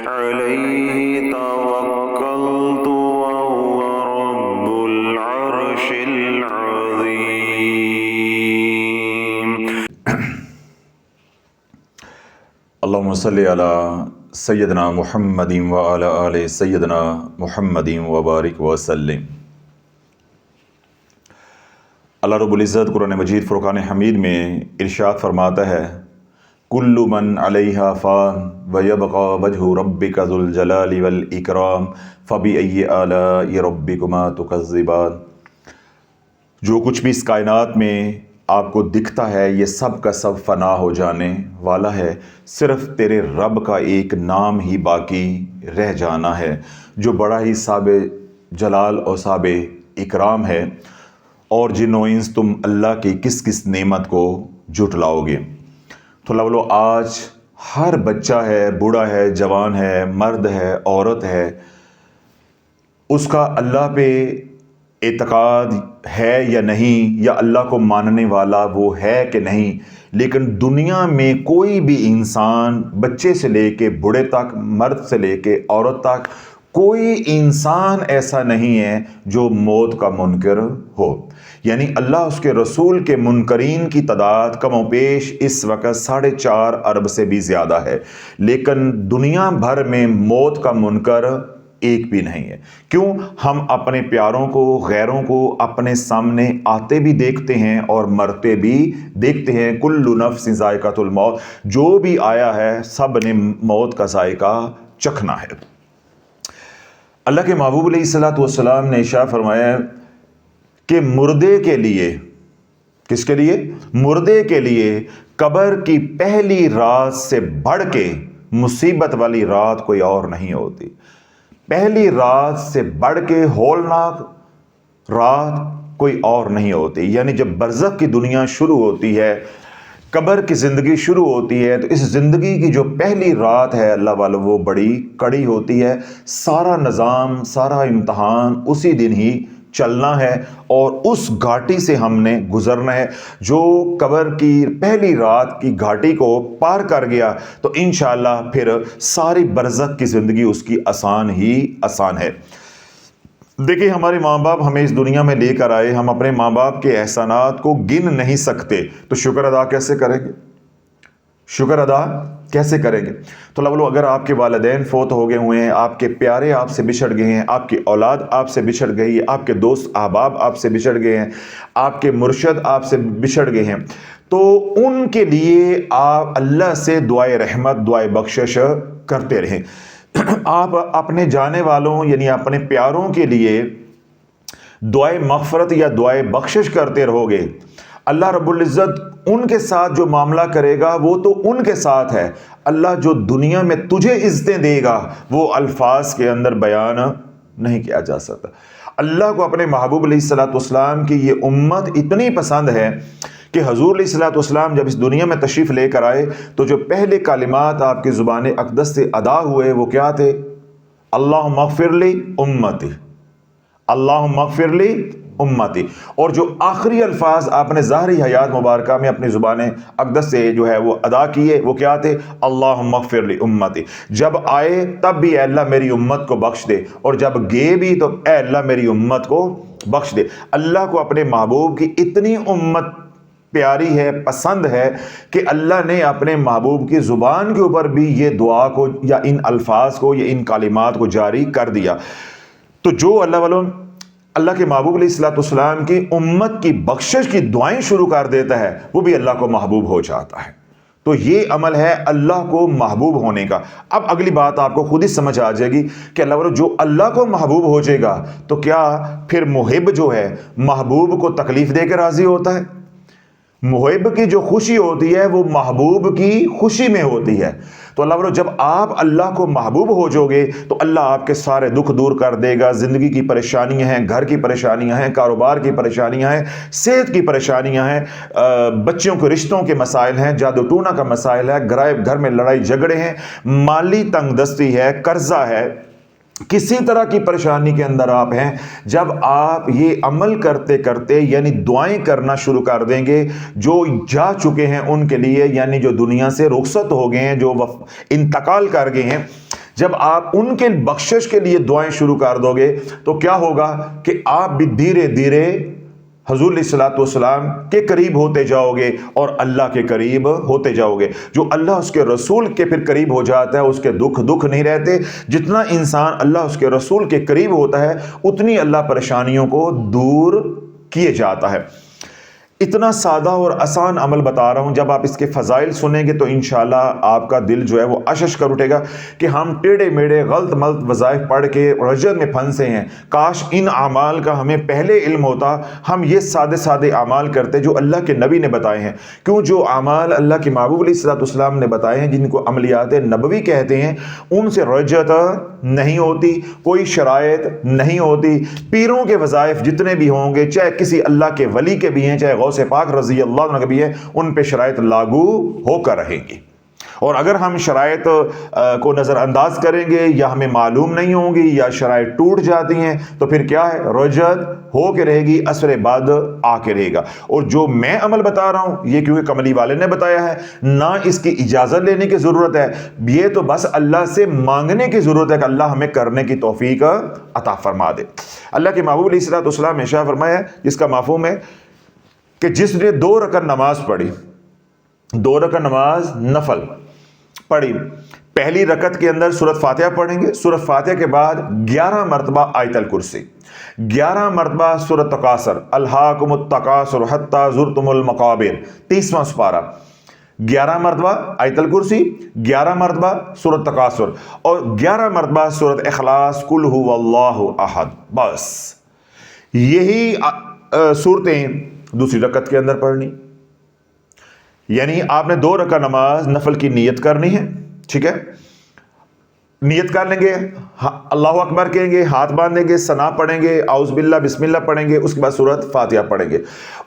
عليه توكلت وهو رب العرش العظيم. اللهم صل علی سیدنا محمد وعلی آل سیدنا محمد وبارک وسلم. اللہ رب العزت قرآن مجید فرقان حمید میں ارشاد فرماتا ہے، کل من علیہا فان ویبقى وجہ ربک ذو الجلال والاکرام فبأی آلاء ربکما تکذبان. جو کچھ بھی اس کائنات میں آپ کو دکھتا ہے یہ سب کا سب فنا ہو جانے والا ہے، صرف تیرے رب کا ایک نام ہی باقی رہ جانا ہے جو بڑا ہی صاحب جلال اور صاحب اکرام ہے. اور جن و انس تم اللہ کی کس کس نعمت کو جھٹلاؤ گے. تو لولو آج ہر بچہ ہے، بوڑھا ہے، جوان ہے، مرد ہے، عورت ہے، اس کا اللہ پہ اعتقاد ہے یا نہیں، یا اللہ کو ماننے والا وہ ہے کہ نہیں. لیکن دنیا میں کوئی بھی انسان، بچے سے لے کے بوڑھے تک، مرد سے لے کے عورت تک، کوئی انسان ایسا نہیں ہے جو موت کا منکر ہو. یعنی اللہ اس کے رسول کے منکرین کی تعداد کم و بیش اس وقت 4.5 ارب سے بھی زیادہ ہے، لیکن دنیا بھر میں موت کا منکر ایک بھی نہیں ہے. کیوں؟ ہم اپنے پیاروں کو، غیروں کو اپنے سامنے آتے بھی دیکھتے ہیں اور مرتے بھی دیکھتے ہیں. کل نفس ذائقۃ الموت، جو بھی آیا ہے سب نے موت کا ذائقہ چکھنا ہے. اللہ کے محبوب علیہ الصلوۃ والسلام نے ارشاد فرمایا کہ مردے کے لیے، کس کے لیے؟ مردے کے لیے قبر کی پہلی رات سے بڑھ کے مصیبت والی رات کوئی اور نہیں ہوتی. پہلی رات سے بڑھ کے ہولناک رات کوئی اور نہیں ہوتی. یعنی جب برزخ کی دنیا شروع ہوتی ہے، قبر کی زندگی شروع ہوتی ہے، تو اس زندگی کی جو پہلی رات ہے اللہ والو وہ بڑی کڑی ہوتی ہے. سارا نظام، سارا امتحان اسی دن ہی چلنا ہے اور اس گھاٹی سے ہم نے گزرنا ہے. جو قبر کی پہلی رات کی گھاٹی کو پار کر گیا تو انشاءاللہ پھر ساری برزخ کی زندگی اس کی آسان ہی آسان ہے. دیکھیں، ہمارے ماں باپ ہمیں اس دنیا میں لے کر آئے، ہم اپنے ماں باپ کے احسانات کو گن نہیں سکتے، تو شکر ادا کیسے کریں گے؟ شکر ادا کیسے کریں گے؟ تو لولو اگر آپ کے والدین فوت ہو گئے ہوئے ہیں، آپ کے پیارے آپ سے بچھڑ گئے ہیں، آپ کی اولاد آپ سے بچھڑ گئی ہے، آپ کے دوست احباب آپ سے بچھڑ گئے ہیں، آپ کے مرشد آپ سے بچھڑ گئے ہیں، تو ان کے لیے آپ اللہ سے دعائے رحمت، دعائے بخشش کرتے رہیں. آپ اپنے جانے والوں یعنی اپنے پیاروں کے لیے دعائے مغفرت یا دعائے بخشش کرتے رہو گے. اللہ رب العزت ان کے ساتھ جو معاملہ کرے گا وہ تو ان کے ساتھ ہے. اللہ جو دنیا میں تجھے عزتیں دے گا وہ الفاظ کے اندر بیان نہیں کیا جا سکتا. اللہ کو اپنے محبوب علیہ الصلوۃ والسلام کی یہ امت اتنی پسند ہے کہ حضور علیہ الصلوۃ والسلام جب اس دنیا میں تشریف لے کر آئے تو جو پہلے کلمات آپ کی زبان اقدس سے ادا ہوئے وہ کیا تھے؟ اللہم اغفر لی امتی، اللہم اغفر لی امتی. اور جو آخری الفاظ آپ نے ظاہری حیات مبارکہ میں اپنی زبان اقدس سے جو ہے وہ ادا کیے وہ کیا تھے؟ اللہم اغفر لی امتی. جب آئے تب بھی اے اللہ میری امت کو بخش دے، اور جب گئے بھی تو اے اللہ میری امت کو بخش دے. اللہ کو اپنے محبوب کی اتنی امت پیاری ہے، پسند ہے کہ اللہ نے اپنے محبوب کی زبان کے اوپر بھی یہ دعا کو یا ان الفاظ کو یا ان کلمات کو جاری کر دیا. تو جو اللہ کے محبوب علیہ الصلوۃ والسلام کی امت کی بخشش کی دعائیں شروع کر دیتا ہے وہ بھی اللہ کو محبوب ہو جاتا ہے. تو یہ عمل ہے اللہ کو محبوب ہونے کا. اب اگلی بات آپ کو خود ہی سمجھ آ جائے گی کہ اللہ والو جو اللہ کو محبوب ہو جائے گا تو کیا پھر محب جو ہے محبوب کو تکلیف دے کے راضی ہوتا ہے؟ محب کی جو خوشی ہوتی ہے وہ محبوب کی خوشی میں ہوتی ہے. تو اللہ والو جب آپ اللہ کو محبوب ہو جاؤ گے تو اللہ آپ کے سارے دکھ دور کر دے گا. زندگی کی پریشانیاں ہیں، گھر کی پریشانیاں ہیں، کاروبار کی پریشانیاں ہیں، صحت کی پریشانیاں ہیں، بچوں کے رشتوں کے مسائل ہیں، جادو ٹونا کا مسائل ہے، گھر میں لڑائی جھگڑے ہیں، مالی تنگ دستی ہے، قرضہ ہے، کسی طرح کی پریشانی کے اندر آپ ہیں. جب آپ یہ عمل کرتے کرتے یعنی دعائیں کرنا شروع کر دیں گے جو جا چکے ہیں ان کے لیے، یعنی جو دنیا سے رخصت ہو گئے ہیں، جو انتقال کر گئے ہیں، جب آپ ان کے بخشش کے لیے دعائیں شروع کر دو گے تو کیا ہوگا کہ آپ بھی دھیرے دھیرے حضور علیہ الصلوۃ والسلام کے قریب ہوتے جاؤ گے اور اللہ کے قریب ہوتے جاؤ گے۔ جو اللہ اس کے رسول کے پھر قریب ہو جاتا ہے اس کے دکھ نہیں رہتے۔ جتنا انسان اللہ اس کے رسول کے قریب ہوتا ہے اتنی اللہ پریشانیوں کو دور کیے جاتا ہے۔ اتنا سادہ اور آسان عمل بتا رہا ہوں، جب آپ اس کے فضائل سنیں گے تو انشاءاللہ آپ کا دل جو ہے وہ اشش کر اٹھے گا کہ ہم ٹیڑے میڑے غلط ملط وظائف پڑھ کے رجت میں پھنسے ہیں، کاش ان اعمال کا ہمیں پہلے علم ہوتا، ہم یہ سادے اعمال کرتے جو اللہ کے نبی نے بتائے ہیں۔ کیوں جو اعمال اللہ کے محبوب علیہ الصلوۃ والسلام نے بتائے ہیں، جن کو عملیات نبوی کہتے ہیں، ان سے رجت نہیں ہوتی، کوئی شرائط نہیں ہوتی۔ پیروں کے وظائف جتنے بھی ہوں گے، چاہے کسی اللہ کے ولی کے بھی ہیں، چاہے غوث پاک رضی اللہ عنہ کے بھی ہیں، ان پہ شرائط لاگو ہو کر رہیں گی۔ اور اگر ہم شرائط کو نظر انداز کریں گے یا ہمیں معلوم نہیں ہوں گی یا شرائط ٹوٹ جاتی ہیں تو پھر کیا ہے، رجت ہو کے رہے گی، اثر بعد آ کے رہے گا۔ اور جو میں عمل بتا رہا ہوں یہ کیونکہ کملی والے نے بتایا ہے، نہ اس کی اجازت لینے کی ضرورت ہے، یہ تو بس اللہ سے مانگنے کی ضرورت ہے کہ اللہ ہمیں کرنے کی توفیق عطا فرما دے۔ اللہ کے محبوب علیہ الصلوۃ والسلام نے ارشاد فرمایا، جس کا مفہوم ہے کہ جس نے 2 رکعت نماز پڑھی، 2 رکعت نماز نفل پڑھی، پہلی رکعت کے اندر سورۃ فاتحہ پڑھیں گے، سورۃ فاتحہ کے بعد 11 مرتبہ آیت الکرسی، 11 مرتبہ سورۃ تکاثر، الہاکم التکاثر حتی زرتم المقابر، 30واں سپارہ، 11 مرتبہ آیت الکرسی، 11 مرتبہ سورۃ تکاثر اور 11 مرتبہ سورۃ اخلاص، قل هو اللہ احد۔ بس یہی صورتیں دوسری رکعت کے اندر پڑھنی، یعنی آپ نے 2 رکعت نماز نفل کی نیت کرنی ہے، ٹھیک ہے، نیت کر لیں گے، اللہ اکبر کہیں گے، ہاتھ باندھیں گے، ثنا پڑھیں گے، اعوذ باللہ بسم اللہ پڑھیں گے، اس کے بعد سورۃ فاتحہ پڑھیں گے،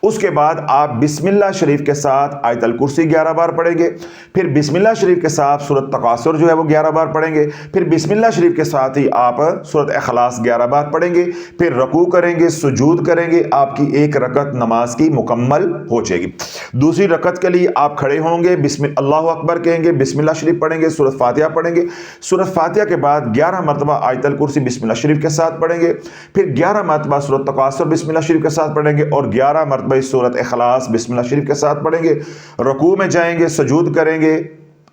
اس کے بعد آپ بسم اللہ شریف کے ساتھ آیت الکرسی 11 بار پڑھیں گے، پھر بسم اللہ شریف کے ساتھ سورۃ تکاثر جو ہے وہ 11 بار پڑھیں گے، پھر بسم اللہ شریف کے ساتھ ہی آپ سورۃ اخلاص 11 بار پڑھیں گے، پھر رکوع کریں گے، سجود کریں گے، آپ کی 1 رکعت نماز کی مکمل ہو جائے گی۔ دوسری رکعت کے لیے آپ کھڑے ہوں گے، اللہ اکبر کہیں گے، بسم اللہ شریف پڑھیں گے، سورۃ فاتحہ پڑھیں گے، سورۃ فاتحہ کے بعد 11 مرتبہ آیت الکرسی بسم اللہ شریف کے ساتھ پڑھیں گے، پھر 11 مرتبہ سورۃ تکاثر بسم اللہ شریف کے ساتھ پڑھیں گے اور 11 مرتبہ سورۃ اخلاص بسم اللہ شریف کے ساتھ پڑھیں گے۔ رکوع میں جائیں گے، سجود کریں گے،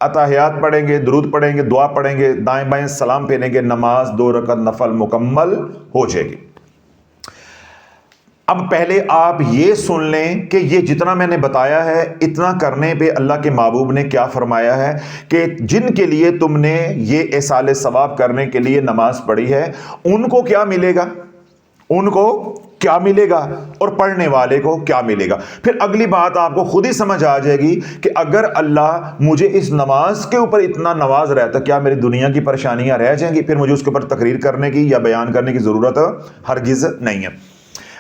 اتحیات پڑھیں گے، درود پڑھیں گے، دعا پڑھیں گے، دائیں بائیں سلام پھیریں گے، نماز 2 رکعت نفل مکمل ہو جائے گی۔ اب پہلے آپ یہ سن لیں کہ یہ جتنا میں نے بتایا ہے اتنا کرنے پہ اللہ کے محبوب نے کیا فرمایا ہے کہ جن کے لیے تم نے یہ ایصال ثواب کرنے کے لیے نماز پڑھی ہے ان کو کیا ملے گا، ان کو کیا ملے گا اور پڑھنے والے کو کیا ملے گا۔ پھر اگلی بات آپ کو خود ہی سمجھ آ جائے گی کہ اگر اللہ مجھے اس نماز کے اوپر اتنا نواز رہا ہے تو کیا میری دنیا کی پریشانیاں رہ جائیں گی، پھر مجھے اس کے اوپر تقریر کرنے کی یا بیان کرنے کی ضرورت ہرگز نہیں ہے۔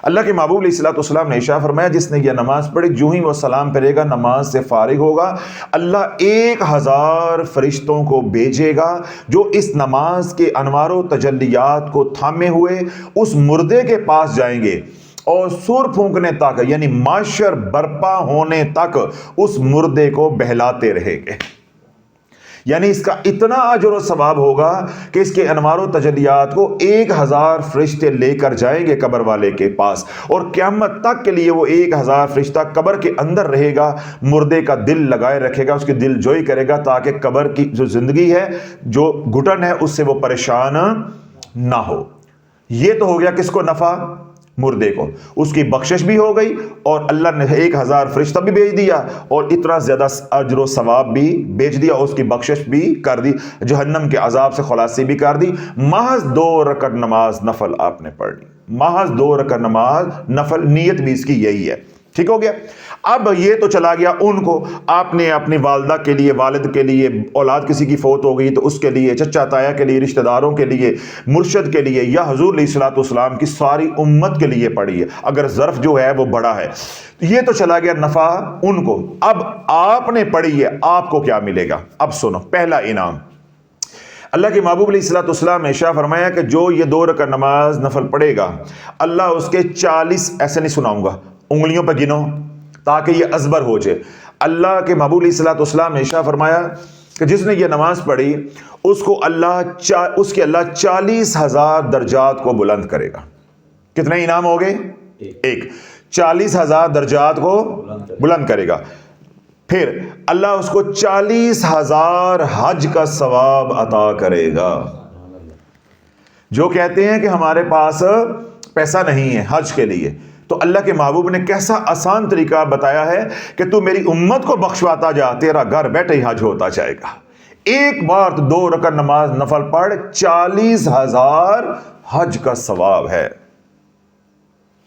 اللہ کے محبوب علیہ الصلوۃ والسلام نے ارشاد فرمایا، جس نے یہ نماز پڑھی جو ہی وہ سلام پھیرے گا، نماز سے فارغ ہوگا، اللہ 1000 فرشتوں کو بھیجے گا جو اس نماز کے انوار و تجلیات کو تھامے ہوئے اس مردے کے پاس جائیں گے اور سور پھونکنے تک، یعنی معاشر برپا ہونے تک اس مردے کو بہلاتے رہیں گے۔ یعنی اس کا اتنا اجر و ثواب ہوگا کہ اس کے انوار و تجلیات کو 1000 فرشتے لے کر جائیں گے قبر والے کے پاس، اور قیامت تک کے لیے وہ 1000 فرشتہ قبر کے اندر رہے گا، مردے کا دل لگائے رکھے گا، اس کی دل جوئی کرے گا تاکہ قبر کی جو زندگی ہے، جو گھٹن ہے، اس سے وہ پریشان نہ ہو۔ یہ تو ہو گیا کس کو نفع، مردے کو، اس کی بخشش بھی ہو گئی اور اللہ نے 1000 فرشتہ بھی بھیج دیا اور اتنا زیادہ اجر و ثواب بھی بھیج دیا، اس کی بخشش بھی کر دی، جہنم کے عذاب سے خلاصی بھی کر دی۔ محض 2 رکعت نماز نفل آپ نے پڑھ لی، محض 2 رکعت نماز نفل، نیت بھی اس کی یہی ہے، ٹھیک ہو گیا۔ اب یہ تو چلا گیا ان کو، آپ نے اپنی والدہ کے لیے، والد کے لیے، اولاد کسی کی فوت ہو گئی تو اس کے لیے، چچا تایا کے لیے، رشتہ داروں کے لیے، مرشد کے لیے یا حضور علیہ الصلوۃ والسلام کی ساری امت کے لیے پڑھی ہے اگر ظرف جو ہے وہ بڑا ہے۔ یہ تو چلا گیا نفع ان کو۔ اب آپ نے پڑھی ہے، آپ کو کیا ملے گا؟ اب سنو، پہلا انعام اللہ کے محبوب علیہ الصلوۃ والسلام نے ارشاد فرمایا کہ جو یہ 2 رکعت نماز نفل پڑھے گا، اللہ اس کے 40، ایسے نہیں سناؤں گا، انگلیوں پہ گنو تاکہ یہ ازبر ہو جائے۔ اللہ کے محبوب علیہ الصلوۃ والسلام نے ارشاد فرمایا کہ جس نے یہ نماز پڑھی اس کے اللہ 40,000 درجات کو بلند کرے گا۔ کتنے انعام ہو گئے؟ ایک۔ 40,000 درجات کو بلند کرے گا۔ پھر اللہ اس کو 40,000 حج کا ثواب عطا کرے گا۔ جو کہتے ہیں کہ ہمارے پاس پیسہ نہیں ہے حج کے لیے، تو اللہ کے محبوب نے کیسا آسان طریقہ بتایا ہے کہ تو میری امت کو بخشواتا جا، تیرا گھر بیٹھے ہی حج ہوتا جائے گا۔ ایک بار تو 2 رکعت نماز نفل پڑھ، 40,000 حج کا ثواب ہے۔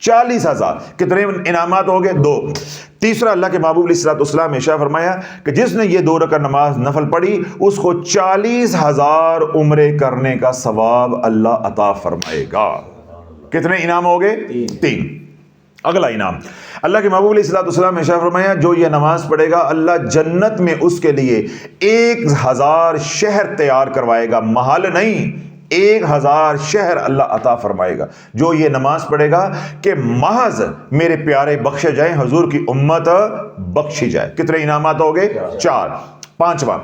40,000 کتنے انعامات ہو گئے؟ 2۔ تیسرا، اللہ کے محبوب علیہ الصلوۃ والسلام نے ارشاد فرمایا کہ جس نے یہ 2 رکعت نماز نفل پڑھی اس کو 40,000 عمرے کرنے کا ثواب اللہ عطا فرمائے گا۔ کتنے انعام ہو گئے؟ 3۔ اگلا انعام، اللہ کے محبوب علیہ الصلوۃ والسلام نے ارشاد فرمایا جو یہ نماز پڑھے گا اللہ جنت میں اس کے لیے 1,000 شہر تیار کروائے گا، محل نہیں، 1,000 شہر اللہ عطا فرمائے گا جو یہ نماز پڑھے گا کہ محض میرے پیارے بخشے جائیں، حضور کی امت بخشی جائے۔ کتنے انعامات ہو گئے؟ 4۔ 5واں،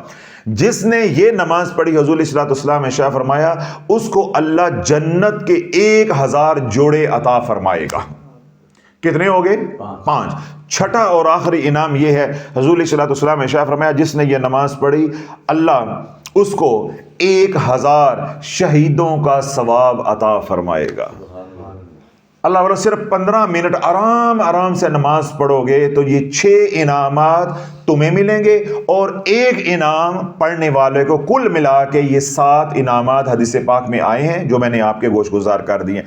جس نے یہ نماز پڑھی حضور علیہ الصلوۃ والسلام نے ارشاد فرمایا اس کو اللہ جنت کے 1,000 جوڑے عطا فرمائے گا۔ کتنے ہو گئے؟ 5۔ چھٹا اور آخری انعام یہ ہے، حضور علیہ الصلوۃ والسلام نے ارشاد فرمایا جس نے یہ نماز پڑھی اللہ اس کو 1,000 شہیدوں کا ثواب عطا فرمائے گا۔ اللہ والا صرف 15 منٹ آرام سے نماز پڑھو گے تو یہ 6 انعامات تمہیں ملیں گے، اور 1 انعام پڑھنے والے کو، کل ملا کے یہ 7 انعامات حدیث پاک میں آئے ہیں جو میں نے آپ کے گوش گزار کر دیے۔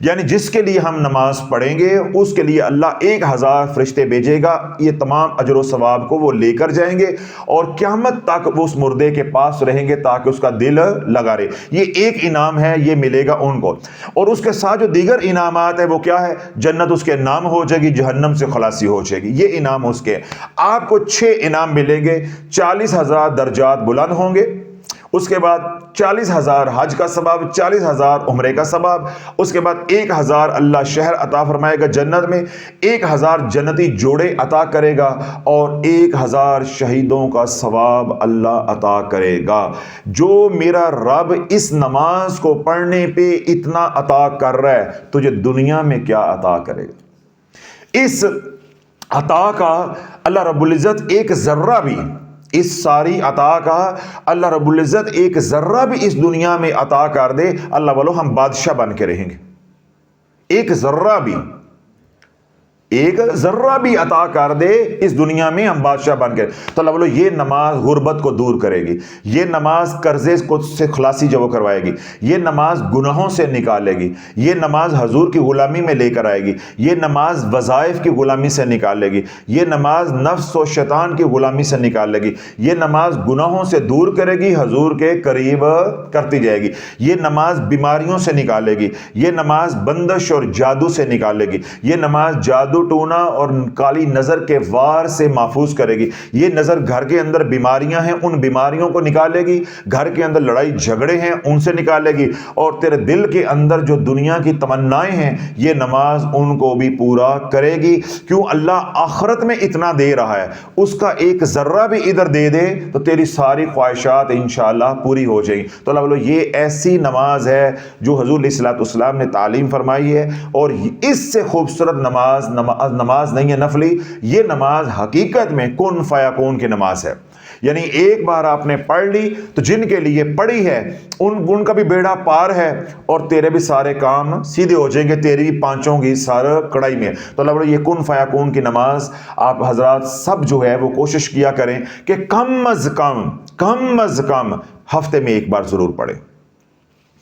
یعنی جس کے لیے ہم نماز پڑھیں گے اس کے لیے اللہ 1,000 فرشتے بھیجے گا، یہ تمام اجر و ثواب کو وہ لے کر جائیں گے اور قیامت تک وہ اس مردے کے پاس رہیں گے تاکہ اس کا دل لگا رہے۔ یہ ایک انعام ہے، یہ ملے گا ان کو، اور اس کے ساتھ جو دیگر انعامات ہیں وہ کیا ہے؟ جنت اس کے نام ہو جائے گی، جہنم سے خلاصی ہو جائے گی، یہ انعام اس کے۔ آپ کو 6 انعام ملیں گے، 40,000 درجات بلند ہوں گے، اس کے بعد 40,000 حج کا ثواب، 40,000 عمرے کا ثواب، اس کے بعد 1,000 اللہ شہر عطا فرمائے گا جنت میں، 1,000 جنتی جوڑے عطا کرے گا، اور 1,000 شہیدوں کا ثواب اللہ عطا کرے گا۔ جو میرا رب اس نماز کو پڑھنے پہ اتنا عطا کر رہا ہے تجھے دنیا میں کیا عطا کرے گا؟ اس عطا کا اللہ رب العزت ایک ذرہ بھی، اس ساری عطا کا اللہ رب العزت ایک ذرہ بھی اس دنیا میں عطا کر دے، اللہ والو ہم بادشاہ بن کے رہیں گے۔ ایک ذرہ بھی عطا کر دے اس دنیا میں، ہم بادشاہ بن کے، تو اللہ بولو یہ نماز غربت کو دور کرے گی، یہ نماز قرضے سے خلاصی جو کروائے گی، یہ نماز گناہوں سے نکالے گی، یہ نماز حضور کی غلامی میں لے کر آئے گی، یہ نماز وظائف کی غلامی سے نکالے گی، یہ نماز نفس و شیطان کی غلامی سے نکالے گی، یہ نماز گناہوں سے دور کرے گی، حضور کے قریب کرتی جائے گی، یہ نماز بیماریوں سے نکالے گی، یہ نماز بندش اور جادو سے نکالے گی، یہ نماز جادو ٹونا اور کالی نظر کے وار سے محفوظ کرے گی، یہ نظر گھر کے اندر بیماریاں ہیں ان بیماریوں کو نکالے گی، گھر کے اندر لڑائی جھگڑے ہیں ان سے نکالے گی، اور تیرے دل کے اندر جو دنیا کی تمنائیں ہیں یہ نماز ان کو بھی پورا کرے گی۔ کیوں؟ اللہ آخرت میں اتنا دے رہا ہے، اس کا ایک ذرہ بھی ادھر دے دے تو تیری ساری خواہشات انشاءاللہ پوری ہو جائیں گی۔ تو اللہ بولو یہ ایسی نماز ہے جو حضور علیہ الصلوۃ والسلام نے تعلیم فرمائی ہے، اور اس سے خوبصورت نماز نہیں ہے نفلی، یہ نماز حقیقت میں کن فیکون کی نماز ہے۔ یعنی ایک بار آپ نے پڑھ لی تو جن کے لیے پڑھی ہے ان کا بھی بیڑا پار ہے، اور تیرے بھی سارے کام سیدھے ہو جائیں گے، تیری بھی پانچوں کی سار کڑائی میں۔ تو اللہ بڑا یہ کن فیکون کی نماز آپ حضرات سب جو ہے وہ کوشش کیا کریں کہ کم از کم ہفتے میں ایک بار ضرور پڑھیں،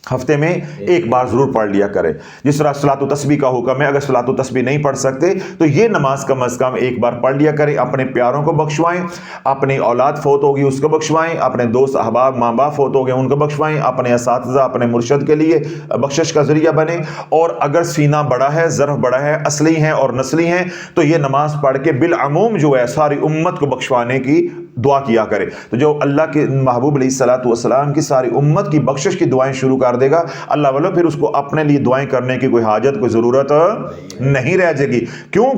ہفتے میں ایک بار ضرور پڑھ لیا کرے۔ جس طرح صلاۃ و تسبیح کا حکم ہے، اگر صلاۃ و تسبیح نہیں پڑھ سکتے تو یہ نماز کم از کم ایک بار پڑھ لیا کریں، اپنے پیاروں کو بخشوائیں، اپنی اولاد فوت ہوگی اس کو بخشوائیں، اپنے دوست احباب ماں باپ فوت ہو گئے ان کو بخشوائیں، اپنے اساتذہ اپنے مرشد کے لیے بخشش کا ذریعہ بنیں، اور اگر سینہ بڑا ہے، ظرف بڑا ہے، اصلی ہیں اور نسلی ہیں، تو یہ نماز پڑھ کے بالعموم جو ہے ساری امت کو بخشوانے کی دعا کیا کرے. تو جو اللہ کے محبوب علیہ الصلوۃ والسلام کی ساری امت کی بخشش کی دعائیں شروع کر دے گا اللہ والو، پھر اس کو اپنے لیے دعائیں کرنے کی کوئی حاجت، کوئی ضرورت نہیں رہ جائے گی. کیوں؟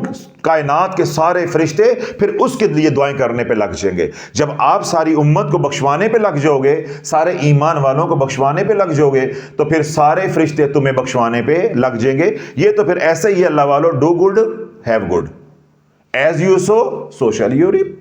کائنات کے سارے فرشتے پھر اس کے لیے دعائیں کرنے پہ لگ جائیں گے. جب آپ ساری امت کو بخشوانے پہ لگ جاؤ گے، سارے ایمان والوں کو بخشوانے پہ لگ جاؤ گے، تو پھر سارے فرشتے تمہیں بخشوانے پہ لگ جائیں گے. یہ تو پھر ایسے ہی اللہ والو، do good have good, as you sow shall you reap.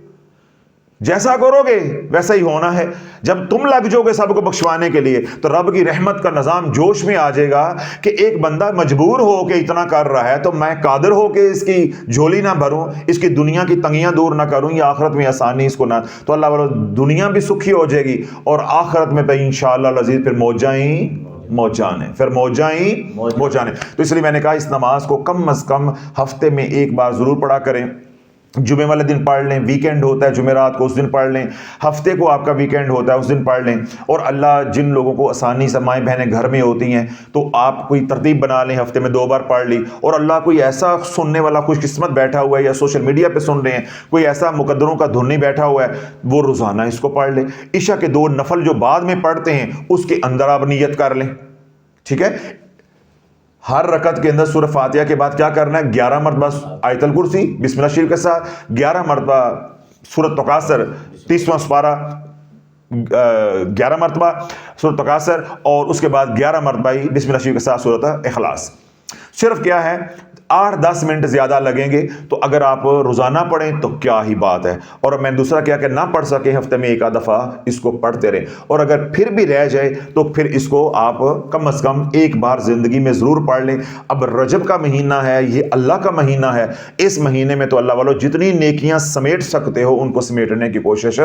جیسا کرو گے ویسا ہی ہونا ہے. جب تم لگ جاؤ گے سب کو بخشوانے کے لیے تو رب کی رحمت کا نظام جوش میں آ جائے گا کہ ایک بندہ مجبور ہو کے اتنا کر رہا ہے تو میں قادر ہو کے اس کی جھولی نہ بھروں، اس کی دنیا کی تنگیاں دور نہ کروں، یا آخرت میں آسانی اس کو نہ. تو اللہ والو دنیا بھی سکھی ہو جائے گی اور آخرت میں تو انشاءاللہ العزیز پھر موجانے تو اس لیے میں نے کہا اس نماز کو کم از کم ہفتے میں ایک بار ضرور پڑھا کریں. جمعے والے دن پڑھ لیں، ویکینڈ ہوتا ہے جمعرات کو اس دن پڑھ لیں، ہفتے کو آپ کا ویکینڈ ہوتا ہے اس دن پڑھ لیں. اور اللہ جن لوگوں کو آسانی سے مائیں بہنیں گھر میں ہوتی ہیں تو آپ کوئی ترتیب بنا لیں، ہفتے میں 2 بار پڑھ لی. اور اللہ کوئی ایسا سننے والا خوش قسمت بیٹھا ہوا ہے یا سوشل میڈیا پہ سن رہے ہیں، کوئی ایسا مقدروں کا دھن نہیں بیٹھا ہوا ہے، وہ روزانہ اس کو پڑھ لیں. عشاء کے 2 نفل جو بعد میں پڑھتے ہیں اس کے اندر آپ نیت کر لیں. ٹھیک ہے؟ ہر رکعت کے اندر سورہ فاتحہ کے بعد کیا کرنا ہے؟ 11 مرتبہ آیت الکرسی بسم اللہ شریف کے ساتھ، 11 مرتبہ سورۃ تکاثر 30واں سپارہ 11 مرتبہ سورۃ تکاثر، اور اس کے بعد 11 مرتبہ ہی بسم اللہ شریف کے ساتھ سورۃ اخلاص. صرف کیا ہے 8-10 منٹ زیادہ لگیں گے. تو اگر آپ روزانہ پڑھیں تو کیا ہی بات ہے. اور میں دوسرا کیا کہ نہ پڑھ سکے ہفتے میں 1 دفعہ اس کو پڑھتے رہیں. اور اگر پھر بھی رہ جائے تو پھر اس کو آپ کم از کم ایک بار زندگی میں ضرور پڑھ لیں. اب رجب کا مہینہ ہے، یہ اللہ کا مہینہ ہے. اس مہینے میں تو اللہ والو جتنی نیکیاں سمیٹ سکتے ہو ان کو سمیٹنے کی کوشش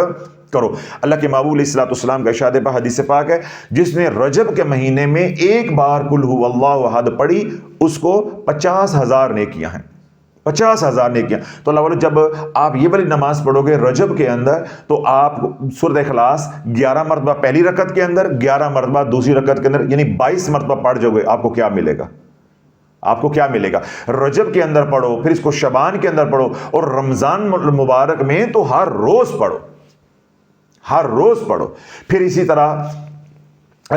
کرو. اللہ کے محبوب علیہ الصلوۃ والسلام کا ارشاد ہے، حدیث پاک ہے، جس نے رجب کے مہینے میں ایک بار قل هو اللہ احد پڑھی اس کو 50,000 نیکیاں ہیں. 50,000 نیکیاں. تو اللہ والو جب آپ یہ والی نماز پڑھو گے رجب کے اندر تو آپ سورۃ اخلاص 11 مرتبہ پہلی رکعت کے اندر، 11 مرتبہ دوسری رکعت کے اندر، یعنی 22 مرتبہ پڑھ جاؤ گے. آپ کو کیا ملے گا؟ آپ کو کیا ملے گا؟ رجب کے اندر پڑھو، پھر اس کو شعبان کے اندر پڑھو، اور رمضان مبارک میں تو ہر روز پڑھو، ہر روز پڑھو. پھر اسی طرح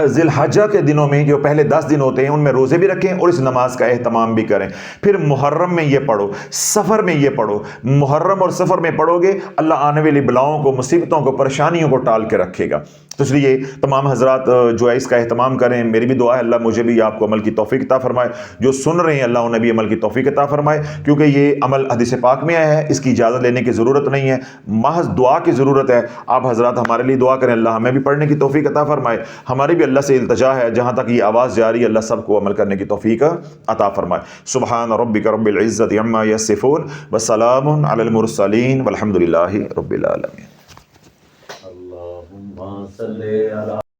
ذی الحجہ کے دنوں میں جو پہلے 10 دن ہوتے ہیں ان میں روزے بھی رکھیں اور اس نماز کا اہتمام بھی کریں. پھر محرم میں یہ پڑھو، سفر میں یہ پڑھو. محرم اور سفر میں پڑھو گے اللہ آنے والی بلاؤں کو، مصیبتوں کو، پریشانیوں کو ٹال کے رکھے گا. تو اس لیے تمام حضرات جو ہے اس کا اہتمام کریں. میری بھی دعا ہے اللہ مجھے بھی آپ کو عمل کی توفیق عطا فرمائے. جو سن رہے ہیں اللہ انہیں بھی عمل کی توفیق عطا فرمائے، کیونکہ یہ عمل حدیث پاک میں آیا ہے، اس کی اجازت لینے کی ضرورت نہیں ہے، محض دعا کی ضرورت ہے. آپ حضرات ہمارے لیے دعا کریں، اللہ ہمیں بھی پڑھنے کی توفیق عطا فرمائے. ہماری بھی اللہ سے التجا ہے جہاں تک یہ آواز جاری ہے اللہ سب کو عمل کرنے کی توفیق عطا فرمائے. سبحان ربک رب العزت عما یصفون وسلام علی المرسلین والحمد للہ رب العالمین. اللہم صلی علی